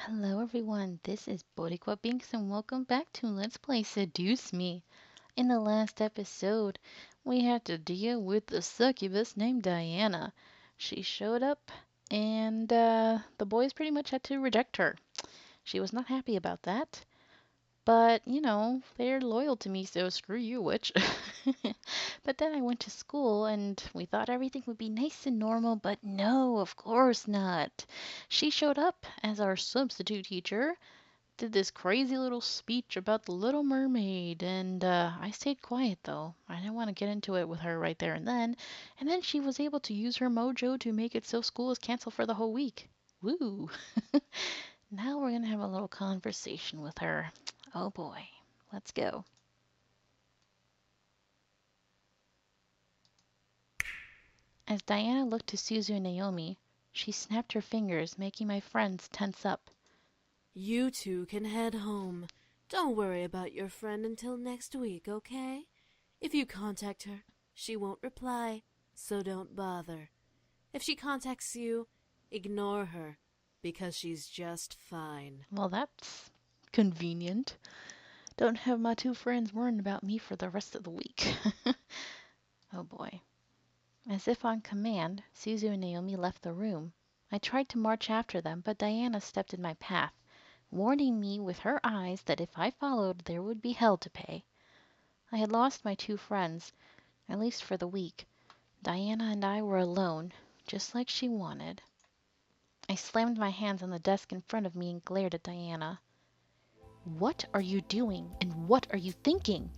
Hello everyone, this is Boricua Binks and welcome back to Let's Play Seduce Me. In the last episode, we had to deal with the succubus named Diana. She showed up and the boys pretty much had to reject her. She was not happy about that, but they're loyal to me, so screw you, witch. But then I went to school and we thought everything would be nice and normal, but no, of course not. She showed up as our substitute teacher, did this crazy little speech about the Little Mermaid, and I stayed quiet though. I didn't want to get into it with her right there and then. And then she was able to use her mojo to make it so school is canceled for the whole week. Woo! Now we're gonna have a little conversation with her. Oh boy, let's go. As Diana looked to Suzu and Naomi, she snapped her fingers, making my friends tense up. You two can head home. Don't worry about your friend until next week, okay? If you contact her, she won't reply, so don't bother. If she contacts you, ignore her, because she's just fine. Well, that's convenient. Don't have my two friends worrying about me for the rest of the week. Oh boy. As if on command, Suzu and Naomi left the room. I tried to march after them, but Diana stepped in my path, warning me with her eyes that if I followed there would be hell to pay. I had lost my two friends, at least for the week. Diana and I were alone, just like she wanted. I slammed my hands on the desk in front of me and glared at Diana. What are you doing, and what are you thinking?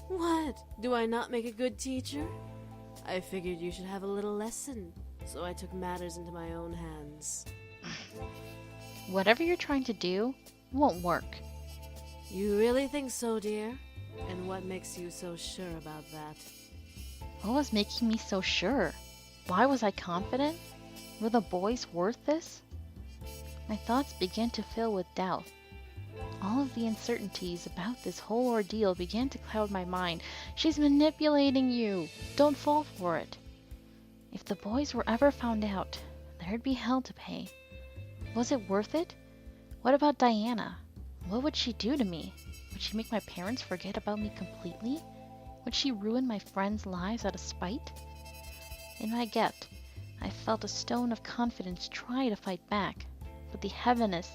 What? Do I not make a good teacher? I figured you should have a little lesson, so I took matters into my own hands. Whatever you're trying to do won't work. You really think so, dear? And what makes you so sure about that? What was making me so sure? Why was I confident? Were the boys worth this? My thoughts began to fill with doubt. All of the uncertainties about this whole ordeal began to cloud my mind. She's manipulating you. Don't fall for it. If the boys were ever found out, there'd be hell to pay. Was it worth it? What about Diana? What would she do to me? Would she make my parents forget about me completely? Would she ruin my friends' lives out of spite? In my gut, I felt a stone of confidence try to fight back, but the heaviness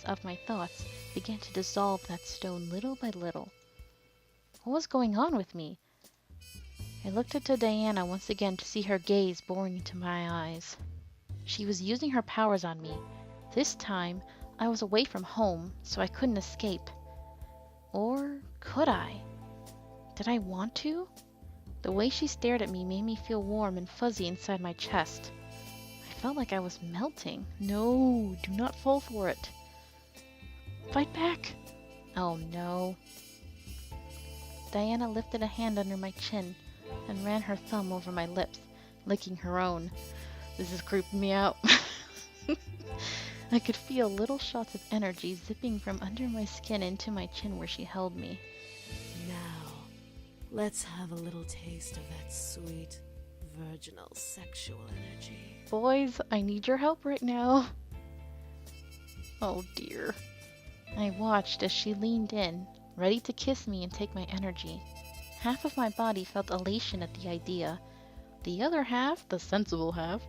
of my thoughts began to dissolve that stone little by little. What was going on with me? I looked up to Diana once again to see her gaze boring into my eyes. She was using her powers on me. This time, I was away from home, so I couldn't escape. Or could I? Did I want to? The way she stared at me made me feel warm and fuzzy inside my chest. I felt like I was melting. No, do not fall for it. Fight back! Oh no. Diana lifted a hand under my chin and ran her thumb over my lips, licking her own. This is creeping me out. I could feel little shots of energy zipping from under my skin into my chin where she held me. Now, let's have a little taste of that sweet, virginal sexual energy. Boys, I need your help right now. Oh dear. I watched as she leaned in, ready to kiss me and take my energy. Half of my body felt elation at the idea. The other half, the sensible half,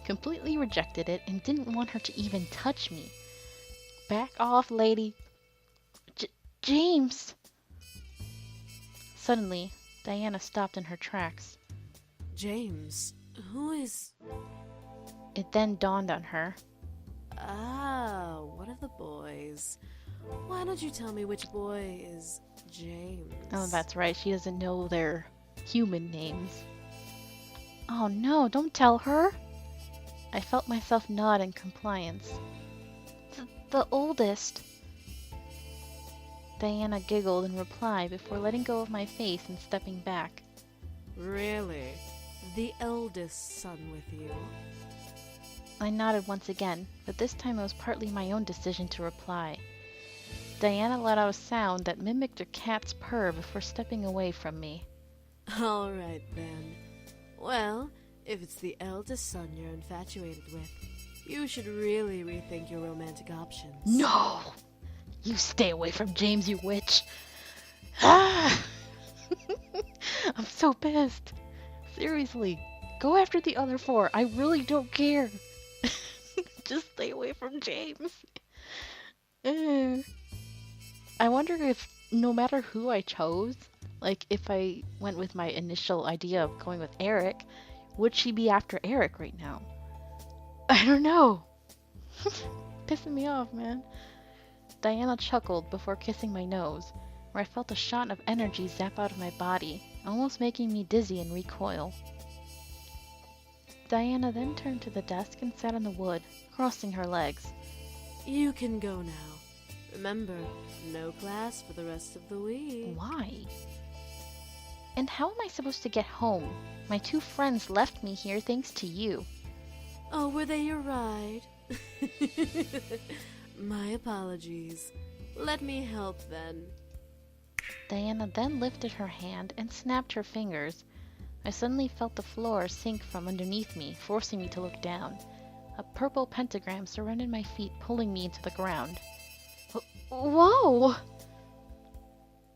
completely rejected it and didn't want her to even touch me. Back off, lady. James! Suddenly, Diana stopped in her tracks. James, who is... It then dawned on her. Ah, one of the boys. Why don't you tell me which boy is James? Oh, that's right. She doesn't know their human names. Oh no, don't tell her. I felt myself nod in compliance. The oldest. Diana giggled in reply before letting go of my face and stepping back. Really? The eldest son with you? I nodded once again, but this time it was partly my own decision to reply. Diana let out a sound that mimicked a cat's purr before stepping away from me. All right, then. Well, if it's the eldest son you're infatuated with, You should really rethink your romantic options. No! You stay away from James, you witch! Ah! I'm so pissed. Seriously, go after the other four. I really don't care. Just stay away from James. I wonder if no matter who I chose, like if I went with my initial idea of going with Eric, would she be after Eric right now? I don't know. Pissing me off, man. Diana chuckled before kissing my nose, where I felt a shot of energy zap out of my body, almost making me dizzy and recoil. Diana then turned to the desk and sat on the wood, crossing her legs. You can go now. Remember, no class for the rest of the week. Why? And how am I supposed to get home? My two friends left me here thanks to you. Oh, were they your ride? My apologies. Let me help then. Diana then lifted her hand and snapped her fingers. I suddenly felt the floor sink from underneath me, forcing me to look down. A purple pentagram surrounded my feet, pulling me into the ground. Whoa!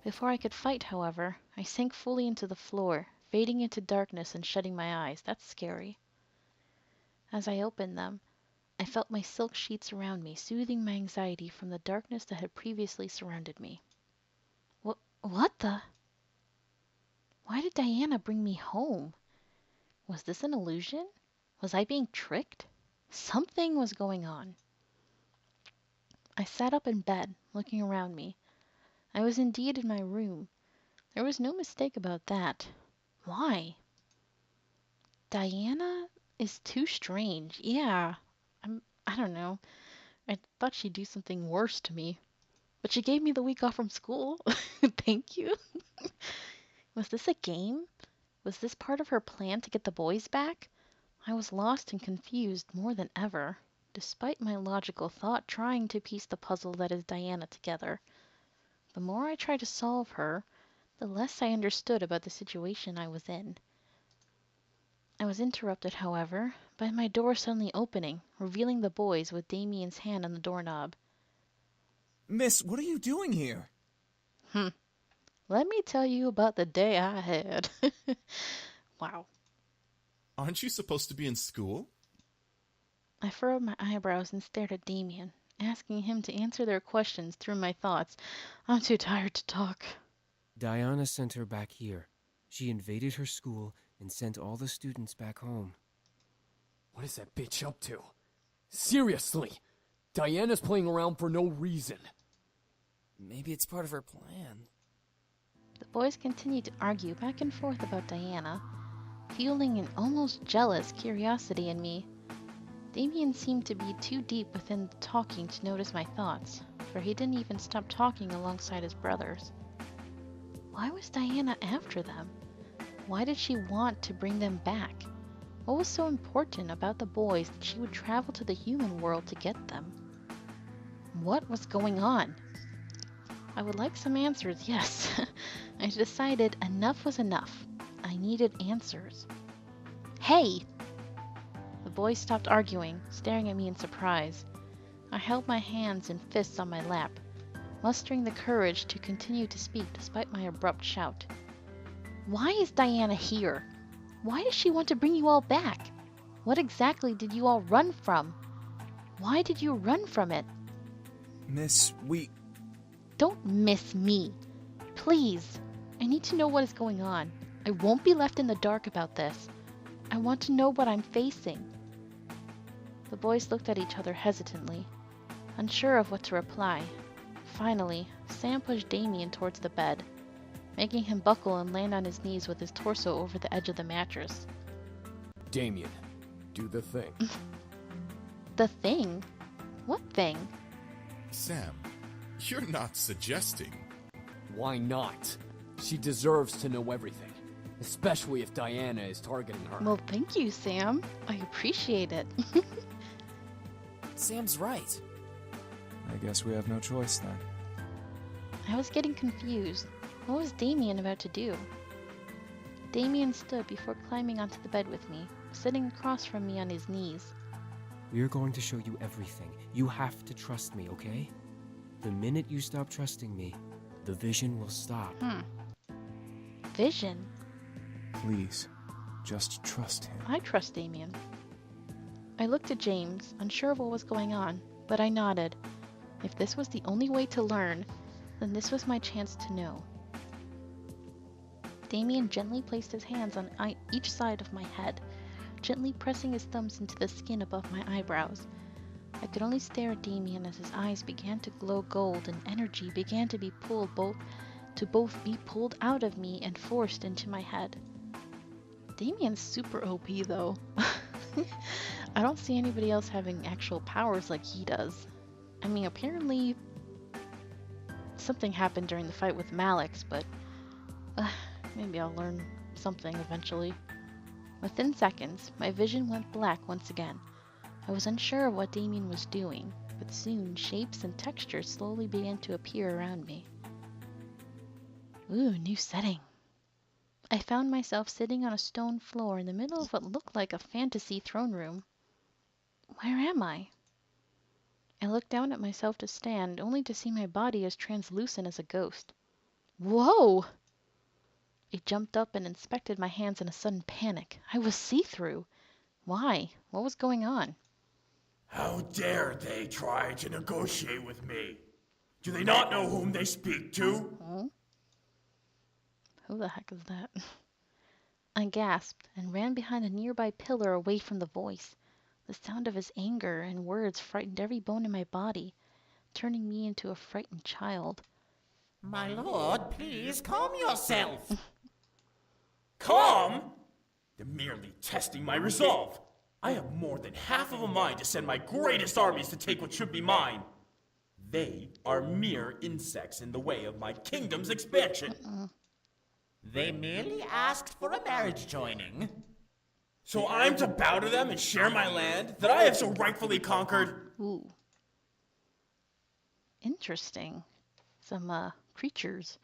Before I could fight, however, I sank fully into the floor, fading into darkness and shutting my eyes. That's scary. As I opened them, I felt my silk sheets around me, soothing my anxiety from the darkness that had previously surrounded me. What the? Why did Diana bring me home? Was this an illusion? Was I being tricked? Something was going on. I sat up in bed, looking around me. I was indeed in my room. There was no mistake about that. Why? Diana is too strange. Yeah, I don't know. I thought she'd do something worse to me. But she gave me the week off from school. Thank you. Was this a game? Was this part of her plan to get the boys back? I was lost and confused more than ever, despite my logical thought trying to piece the puzzle that is Diana together. The more I tried to solve her, the less I understood about the situation I was in. I was interrupted, however, by my door suddenly opening, revealing the boys with Damien's hand on the doorknob. Miss, what are you doing here? Let me tell you about the day I had. Wow. Aren't you supposed to be in school? I furrowed my eyebrows and stared at Damien, asking him to answer their questions through my thoughts. I'm too tired to talk. Diana sent her back here. She invaded her school and sent all the students back home. What is that bitch up to? Seriously! Diana's playing around for no reason. Maybe it's part of her plan. The boys continued to argue back and forth about Diana, fueling an almost jealous curiosity in me. Damien seemed to be too deep within the talking to notice my thoughts, for he didn't even stop talking alongside his brothers. Why was Diana after them? Why did she want to bring them back? What was so important about the boys that she would travel to the human world to get them? What was going on? I would like some answers, yes. I decided enough was enough. I needed answers. Hey! The boys stopped arguing, staring at me in surprise. I held my hands and fists on my lap, mustering the courage to continue to speak despite my abrupt shout. Why is Diana here? Why does she want to bring you all back? What exactly did you all run from? Why did you run from it? Miss, Don't miss me. Please. I need to know what is going on. I won't be left in the dark about this. I want to know what I'm facing. The boys looked at each other hesitantly, unsure of what to reply. Finally, Sam pushed Damien towards the bed, making him buckle and land on his knees with his torso over the edge of the mattress. Damien, do the thing. The thing? What thing? Sam, you're not suggesting. Why not? She deserves to know everything, especially if Diana is targeting her. Well, thank you, Sam. I appreciate it. Sam's right. I guess we have no choice then. I was getting confused. What was Damien about to do? Damien stood before climbing onto the bed with me, sitting across from me on his knees. We are going to show you everything. You have to trust me, okay? The minute you stop trusting me, the vision will stop. Vision? Please, just trust him. I trust Damien. I looked at James, unsure of what was going on, but I nodded. If this was the only way to learn, then this was my chance to know. Damien gently placed his hands on each side of my head, gently pressing his thumbs into the skin above my eyebrows. I could only stare at Damien as his eyes began to glow gold and energy began to be pulled both be pulled out of me and forced into my head. Damien's super OP though. I don't see anybody else having actual powers like he does. I mean, apparently something happened during the fight with Malix, but maybe I'll learn something eventually. Within seconds, my vision went black once again. I was unsure of what Damien was doing, but soon shapes and textures slowly began to appear around me. Ooh, new setting. I found myself sitting on a stone floor in the middle of what looked like a fantasy throne room. Where am I? I looked down at myself to stand, only to see my body as translucent as a ghost. Whoa! I jumped up and inspected my hands in a sudden panic. I was see-through. Why? What was going on? How dare they try to negotiate with me? Do they not know whom they speak to? Huh? Who the heck is that? I gasped and ran behind a nearby pillar away from the voice. The sound of his anger and words frightened every bone in my body, turning me into a frightened child. My lord, please calm yourself. Calm? They're merely testing my resolve. I have more than half of a mind to send my greatest armies to take what should be mine. They are mere insects in the way of my kingdom's expansion. They merely asked for a marriage joining. So I'm to bow to them and share my land that I have so rightfully conquered? Ooh. Interesting. Some, creatures.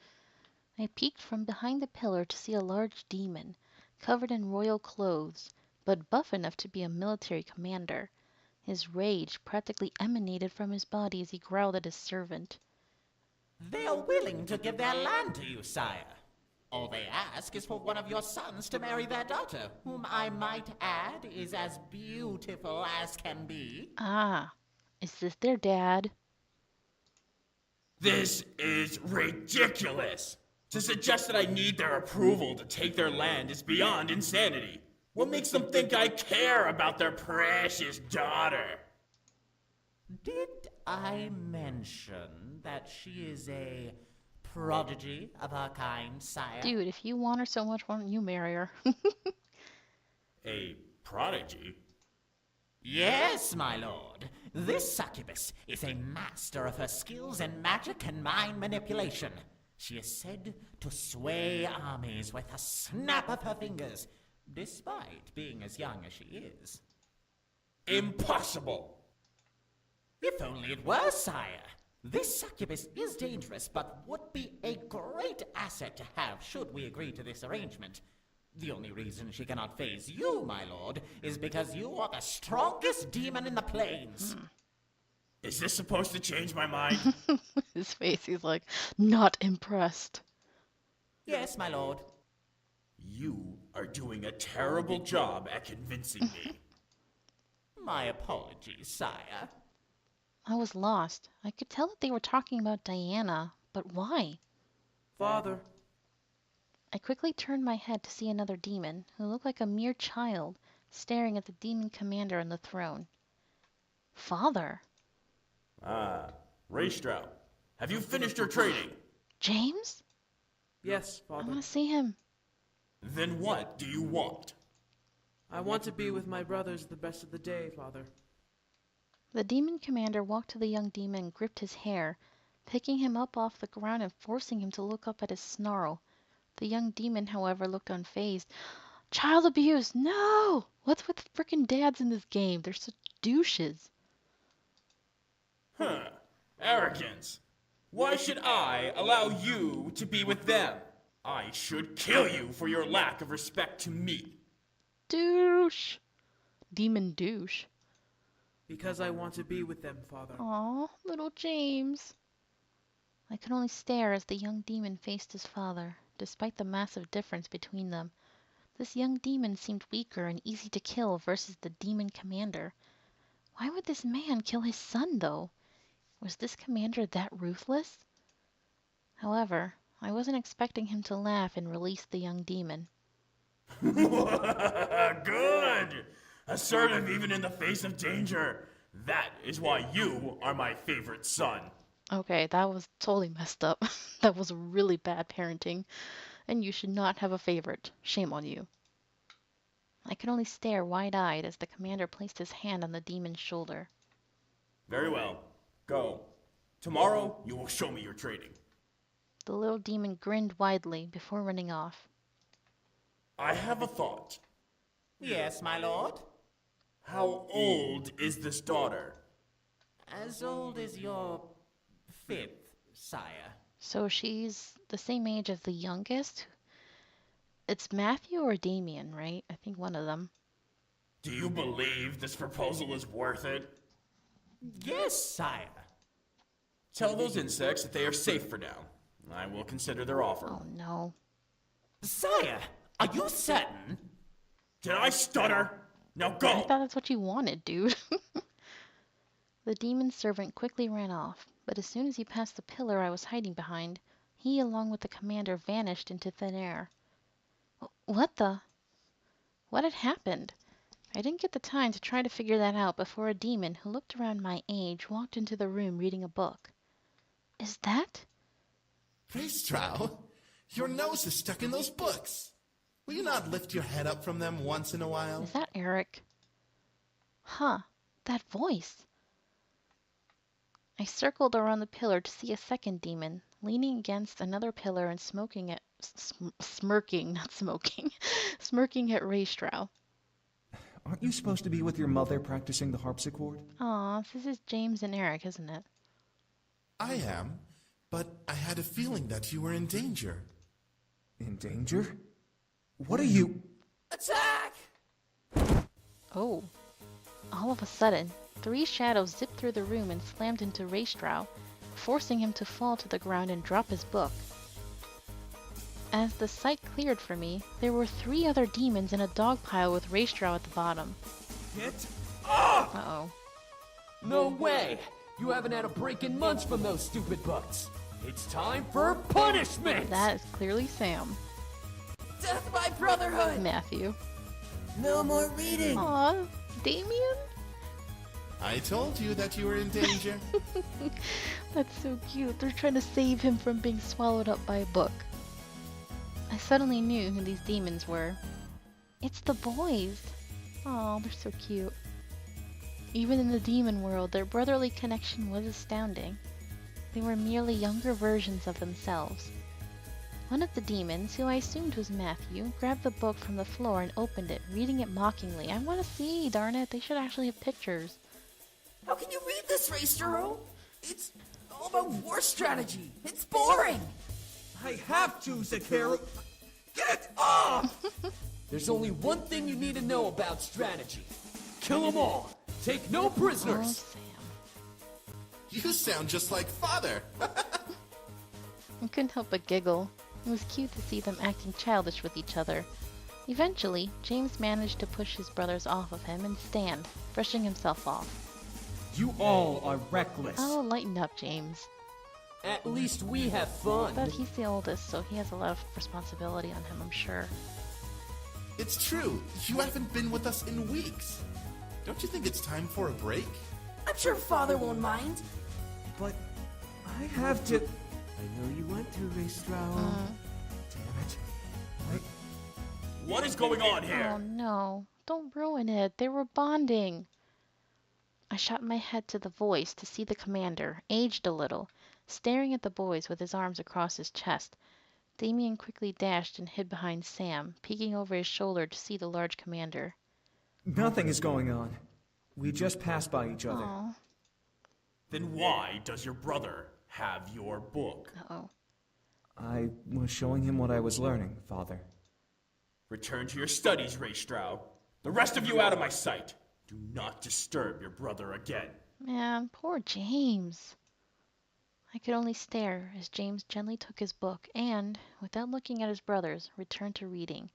I peeked from behind the pillar to see a large demon, covered in royal clothes, but buff enough to be a military commander. His rage practically emanated from his body as he growled at his servant. They are willing to give their land to you, sire. All they ask is for one of your sons to marry their daughter, whom I might add is as beautiful as can be. Ah, is this their dad? This is ridiculous! To suggest that I need their approval to take their land is beyond insanity. What makes them think I care about their precious daughter? Did I mention that she is a prodigy of her kind, sire? Dude, if you want her so much, why don't you marry her? A prodigy? Yes, my lord. This succubus is a master of her skills in magic and mind manipulation. She is said to sway armies with a snap of her fingers, despite being as young as she is. Impossible! If only it were, sire. This succubus is dangerous, but would be a great asset to have should we agree to this arrangement. The only reason she cannot faze you, my lord, is because you are the strongest demon in the plains. Is this supposed to change my mind? His face, he's like, not impressed. Yes, my lord. You are doing a terrible job at convincing me. My apologies, sire. I was lost. I could tell that they were talking about Diana, but why? Father. I quickly turned my head to see another demon, who looked like a mere child, staring at the demon commander on the throne. Father? Ah, Raystrout, have you finished your training? James? Yes, I Father. want to see him. Then what do you want? I want to be with my brothers the best of the day, Father. The demon commander walked to the young demon and gripped his hair, picking him up off the ground and forcing him to look up at his snarl. The young demon, however, looked unfazed. Child abuse! No! What's with frickin' dads in this game? They're such douches. Huh. Arrogance. Why should I allow you to be with them? I should kill you for your lack of respect to me. Douche! Demon douche. Because I want to be with them, Father. Aw, little James. I could only stare as the young demon faced his father. Despite the massive difference between them, this young demon seemed weaker and easy to kill versus the demon commander. Why would this man kill his son, though? Was this commander that ruthless? However, I wasn't expecting him to laugh and release the young demon. Good! Assertive even in the face of danger. That is why you are my favorite son. Okay, that was totally messed up. That was really bad parenting, and you should not have a favorite. Shame on you. I could only stare wide-eyed as the commander placed his hand on the demon's shoulder. Very well. Go. Tomorrow, you will show me your training. The little demon grinned widely before running off. I have a thought. Yes, my lord? How old is this daughter? As old as your 5th, sire. So she's the same age as the youngest? It's Matthew or Damien, right? I think one of them. Do you believe this proposal is worth it? Yes, sire. Tell those insects that they are safe for now. I will consider their offer. Oh no. Sire, are you certain? Did I stutter? Now I go! thought that's what you wanted, dude. The demon servant quickly ran off, but as soon as he passed the pillar I was hiding behind, he along with the commander vanished into thin air. What the? What had happened? I didn't get the time to try to figure that out before a demon who looked around my age walked into the room reading a book. Is that? Raestrow, your nose is stuck in those books. Will you not lift your head up from them once in a while? Is that Eric? Huh, that voice. I circled around the pillar to see a second demon, leaning against another pillar and smirking, not smoking, smirking at Raestrow. Aren't you supposed to be with your mother practicing the harpsichord? Aw, this is James and Eric, isn't it? I am, but I had a feeling that you were in danger. In danger? What are you... Attack! Oh. All of a sudden, 3 shadows zipped through the room and slammed into Raestrow, forcing him to fall to the ground and drop his book. As the sight cleared for me, there were 3 other demons in a dog pile with Raestrow at the bottom. Get up! Uh-oh. No way! You haven't had a break in months from those stupid books. It's time for punishment! That is clearly Sam. Death by brotherhood! Matthew. No more reading! Aw, Damien? I told you that you were in danger. That's so cute. They're trying to save him from being swallowed up by a book. I suddenly knew who these demons were. It's the boys. Aw, they're so cute. Even in the demon world, their brotherly connection was astounding. They were merely younger versions of themselves. One of the demons, who I assumed was Matthew, grabbed the book from the floor and opened it, reading it mockingly. I want to see, darn it. They should actually have pictures. How can you read this, Raestrow? It's all about war strategy. It's boring. I have to, Zakaru. Get up! There's only one thing you need to know about strategy. Kill them all. Take no Oh, prisoners. Sam. You sound just like father. I couldn't help but giggle. It was cute to see them acting childish with each other. Eventually, James managed to push his brothers off of him and stand, brushing himself off. You all are reckless. Oh, lighten up, James. At least we have fun. But he's the oldest, so he has a lot of responsibility on him, I'm sure. It's true. You haven't been with us in weeks. Don't you think it's time for a break? I'm sure Father won't mind. But I have to... I know you want to, Raestrow. Damn it. What is going on Oh here? no, don't ruin it. They were bonding. I shot my head to the voice to see the commander, aged a little, staring at the boys with his arms across his chest. Damien quickly dashed and hid behind Sam, peeking over his shoulder to see the large commander. Nothing is going on. We just passed by each other. Oh, Then why does your brother have your book? uh-oh. I was showing him what I was learning, Father. Return to your studies, Raestrow. The rest of you out of my sight. Do not disturb your brother again. Man, poor James. I could only stare as James gently took his book and, without looking at his brothers, returned to reading.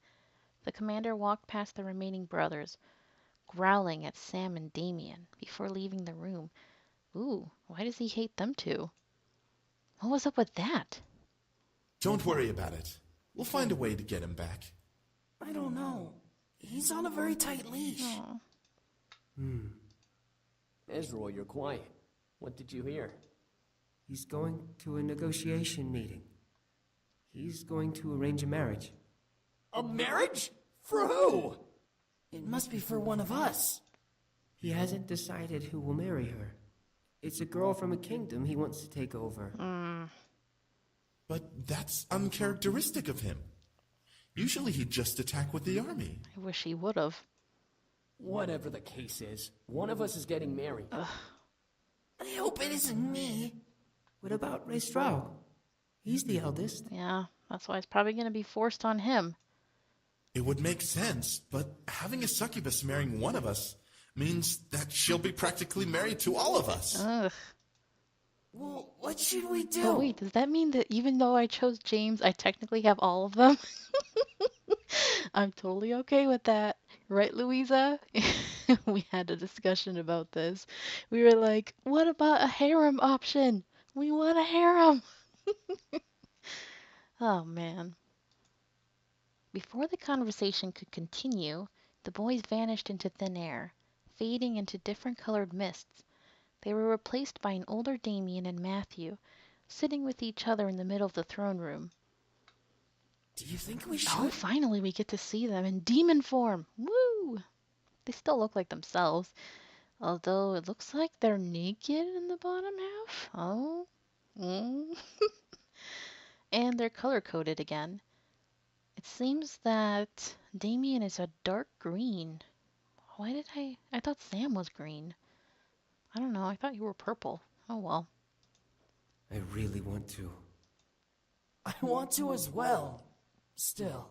The commander walked past the remaining brothers, growling at Sam and Damien before leaving the room. Ooh, why does he hate them two? What was up with that? Don't worry about it. We'll find a way to get him back. I don't know. He's on a very tight leash. Aw. Ezra, you're quiet. What did you hear? He's going to a negotiation meeting. He's going to arrange a marriage. A marriage? For who? It must be for one of us. He hasn't decided who will marry her. It's a girl from a kingdom he wants to take over. But that's uncharacteristic of him. Usually he'd just attack with the army. I wish he would have. Whatever the case is, one of us is getting married. I hope it isn't me. What about Ray Straub? He's the eldest. Yeah, that's why it's probably going to be forced on him. It would make sense, but having a succubus marrying one of us means that she'll be practically married to all of us. Ugh. Well, what should we do? But wait, does that mean that even though I chose James, I technically have all of them? I'm totally okay with that. Right, Louisa? We had a discussion about this. We were like, what about a harem option? We want a harem. Oh, man. Before the conversation could continue, the boys vanished into thin air, fading into different colored mists. They were replaced by an older Damien and Matthew, sitting with each other in the middle of the throne room. Do you think we should? Oh, finally we get to see them in demon form. Woo! They still look like themselves, although it looks like they're naked in the bottom half. Oh. And they're color-coded again. It seems that Damien is a dark green. Why did I thought Sam was green. I don't know, I thought you were purple. Oh well. I really want to. I want to as well. Still,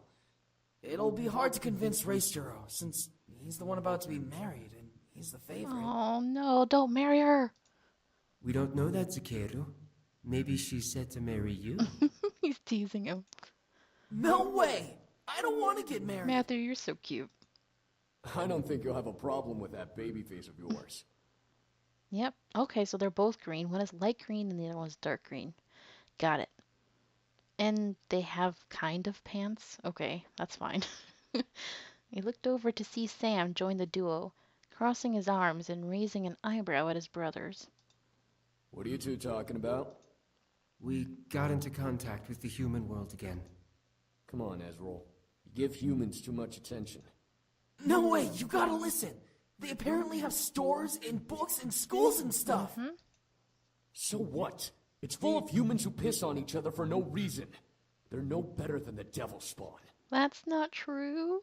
it'll be hard to convince Raistero, since he's the one about to be married, and he's the favorite. Oh no, don't marry her. We don't know that, Zakeru. Maybe she's set to marry you. He's teasing him. No way! I don't want to get married. Matthew, you're so cute. I don't think you'll have a problem with that baby face of yours. Yep. Okay, so they're both green. One is light green and the other one's dark green. Got it. And they have kind of pants? Okay, that's fine. He looked over to see Sam join the duo, crossing his arms and raising an eyebrow at his brothers. What are you two talking about? We got into contact with the human world again. Come on, Ezreal. You give humans too much attention. No way, you gotta listen. They apparently have stores and books and schools and stuff. So what? It's full of humans who piss on each other for no reason. They're no better than the devil spawn. That's not true.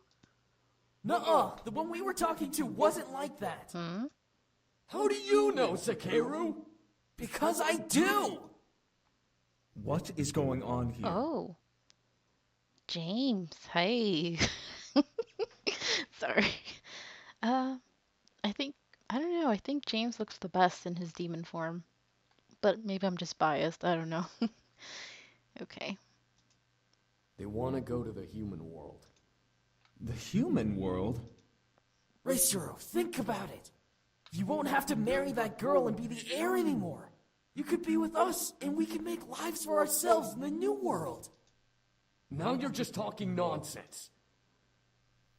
Nuh-uh, the one we were talking to wasn't like that. How do you know, Zakeru? Because I do! What is going on here? Oh. James, hey. Sorry. I don't know, I think James looks the best in his demon form. But maybe I'm just biased, I don't know. Okay. They want to go to the human world. The human world? Raistero, think about it. You won't have to marry that girl and be the heir anymore. You could be with us, and we can make lives for ourselves in the new world. Now you're just talking nonsense.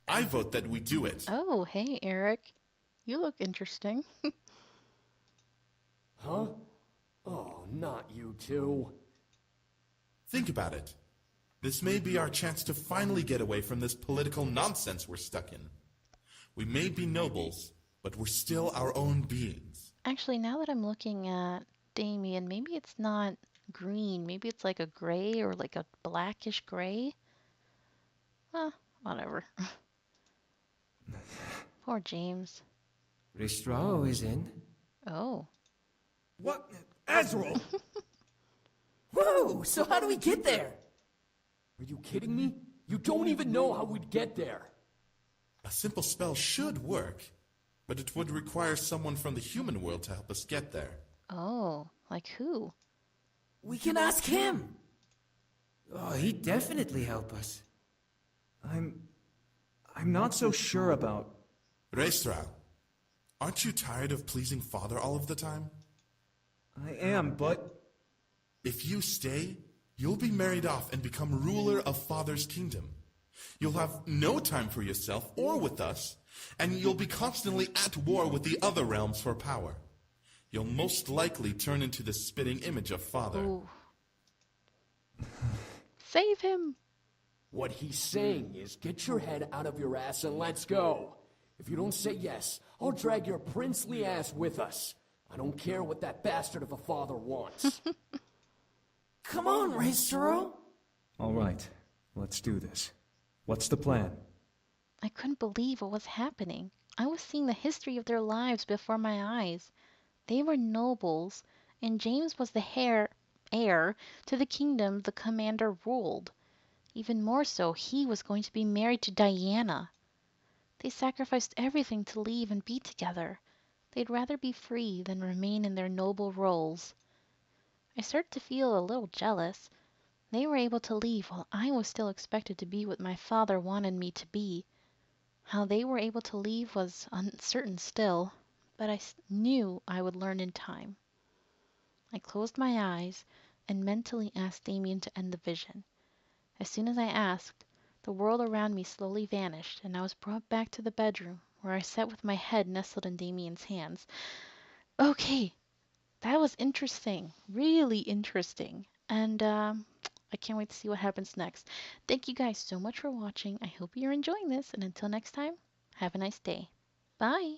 I vote that we do it. Oh, hey, Eric. You look interesting. Huh? Oh, not you two. Think about it. This may be our chance to finally get away from this political nonsense we're stuck in. We may be nobles, but we're still our own beings. Actually, now that I'm looking at Damien, maybe it's not green. Maybe it's like a gray or like a blackish gray. Whatever. Poor James. Ristrao is in. Oh. What? Ezreal! Whoa, so how do we get there? Are you kidding me? You don't even know how we'd get there. A simple spell should work. But it would require someone from the human world to help us get there. Oh, like who? We can ask him. Oh, he'd definitely help us. I'm not so sure about... Rawr, aren't you tired of pleasing Father all of the time? I am, but... If you stay, you'll be married off and become ruler of Father's kingdom. You'll have no time for yourself or with us, and you'll be constantly at war with the other realms for power. You'll most likely turn into the spitting image of Father. Ooh. Save him! What he's saying is, get your head out of your ass and let's go. If you don't say yes, I'll drag your princely ass with us. I don't care what that bastard of a father wants. Come on, Rawr. All right, let's do this. What's the plan? I couldn't believe what was happening. I was seeing the history of their lives before my eyes. They were nobles, and James was the heir to the kingdom the commander ruled. Even more so, he was going to be married to Diana. They sacrificed everything to leave and be together. They'd rather be free than remain in their noble roles. I started to feel a little jealous. They were able to leave while I was still expected to be what my father wanted me to be. How they were able to leave was uncertain still, but I knew I would learn in time. I closed my eyes and mentally asked Damien to end the vision. As soon as I asked, the world around me slowly vanished, and I was brought back to the bedroom, where I sat with my head nestled in Damien's hands. Okay, that was interesting, really interesting, and I can't wait to see what happens next. Thank you guys so much for watching. I hope you're enjoying this, and until next time, have a nice day. Bye!